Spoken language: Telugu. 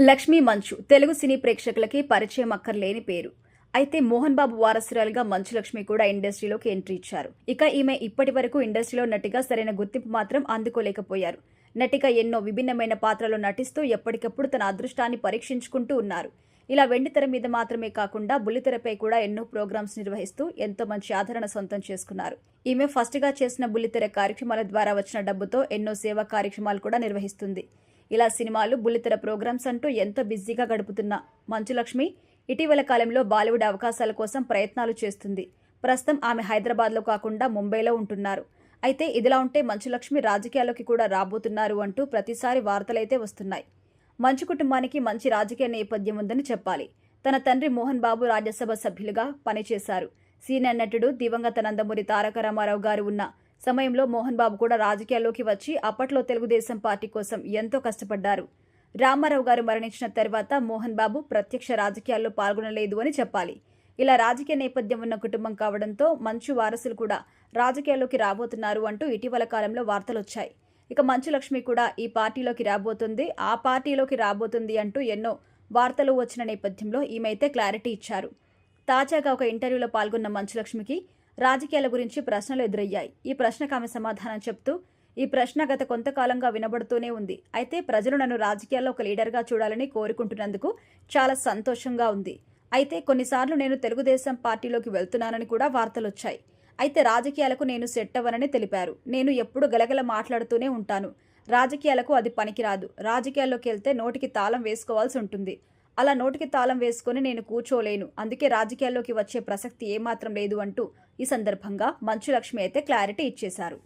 లక్ష్మీ మంచు తెలుగు సినీ ప్రేక్షకులకి పరిచయం అక్కర్లేని పేరు. అయితే మోహన్ బాబు వారసురాలిగా మంచు లక్ష్మి కూడా ఇండస్ట్రీలోకి ఎంట్రీ ఇచ్చారు. ఇక ఈమె ఇప్పటి వరకు ఇండస్ట్రీలో నటిగా సరైన గుర్తింపు మాత్రం అందుకోలేకపోయారు. నటిగా ఎన్నో విభిన్నమైన పాత్రలో నటిస్తూ ఎప్పటికప్పుడు తన అదృష్టాన్ని పరీక్షించుకుంటూ ఉన్నారు. ఇలా వెండితెర మీద మాత్రమే కాకుండా బుల్లితెరపై కూడా ఎన్నో ప్రోగ్రామ్స్ నిర్వహిస్తూ ఎంతో మంచి ఆదరణ సొంతం చేసుకున్నారు. ఈమె ఫస్ట్ గా చేసిన బుల్లితెర కార్యక్రమాల ద్వారా వచ్చిన డబ్బుతో ఎన్నో సేవా కార్యక్రమాలు కూడా నిర్వహిస్తుంది. ఇలా సినిమాలు, బుల్లితెర ప్రోగ్రామ్స్ అంటూ ఎంతో బిజీగా గడుపుతున్న మంచు లక్ష్మి ఇటీవల కాలంలో బాలీవుడ్ అవకాశాల కోసం ప్రయత్నాలు చేస్తుంది. ప్రస్తుతం ఆమె హైదరాబాద్లో కాకుండా ముంబైలో ఉంటున్నారు. అయితే ఇదిలా ఉంటే మంచు లక్ష్మి రాజకీయాల్లోకి కూడా రాబోతున్నారు అంటూ ప్రతిసారి వార్తలైతే వస్తున్నాయి. మంచు కుటుంబానికి మంచి రాజకీయ నేపథ్యం ఉందని చెప్పాలి. తన తండ్రి మోహన్ బాబు రాజ్యసభ సభ్యులుగా పనిచేశారు. సీనియర్ నటుడు దివంగత నందమూరి తారక రామారావు గారు ఉన్న సమయంలో మోహన్ బాబు కూడా రాజకీయాల్లోకి వచ్చి అప్పట్లో తెలుగుదేశం పార్టీ కోసం ఎంతో కష్టపడ్డారు. రామారావు గారు మరణించిన తర్వాత మోహన్ బాబు ప్రత్యక్ష రాజకీయాల్లో పాల్గొనలేదు అని చెప్పాలి. ఇలా రాజకీయ నేపథ్యం ఉన్న కుటుంబం కావడంతో మంచు వారసులు కూడా రాజకీయాల్లోకి రాబోతున్నారు అంటూ ఇటీవల కాలంలో వార్తలొచ్చాయి. ఇక మంచు లక్ష్మి కూడా ఈ పార్టీలోకి రాబోతుంది, ఆ పార్టీలోకి రాబోతుంది అంటూ ఎన్నో వార్తలు వచ్చిన నేపథ్యంలో ఈమె అయితే క్లారిటీ ఇచ్చారు. తాజాగా ఒక ఇంటర్వ్యూలో పాల్గొన్న మంచు లక్ష్మికి రాజకీయాల గురించి ప్రశ్నలు ఎదురయ్యాయి. ఈ ప్రశ్నకు ఆమె సమాధానం చెప్తూ, ఈ ప్రశ్న గత కొంతకాలంగా వినబడుతూనే ఉంది. అయితే ప్రజలు నన్ను రాజకీయాల్లో ఒక లీడర్గా చూడాలని కోరుకుంటున్నందుకు చాలా సంతోషంగా ఉంది. అయితే కొన్నిసార్లు నేను తెలుగుదేశం పార్టీలోకి వెళ్తున్నానని కూడా వార్తలొచ్చాయి. అయితే రాజకీయాలకు నేను సెట్ అవ్వనని తెలిపారు. నేను ఎప్పుడు గలగల మాట్లాడుతూనే ఉంటాను. రాజకీయాలకు అది పనికిరాదు. రాజకీయాల్లోకి వెళ్తే నోటికి తాళం వేసుకోవాల్సి ఉంటుంది. అలా నోటికి తాళం వేసుకుని నేను కూర్చోలేను. అందుకే రాజకీయాల్లోకి వచ్చే ప్రసక్తి ఏమాత్రం లేదు అంటూ ఈ సందర్భంగా మంచు లక్ష్మి అయితే క్లారిటీ ఇచ్చేశారు.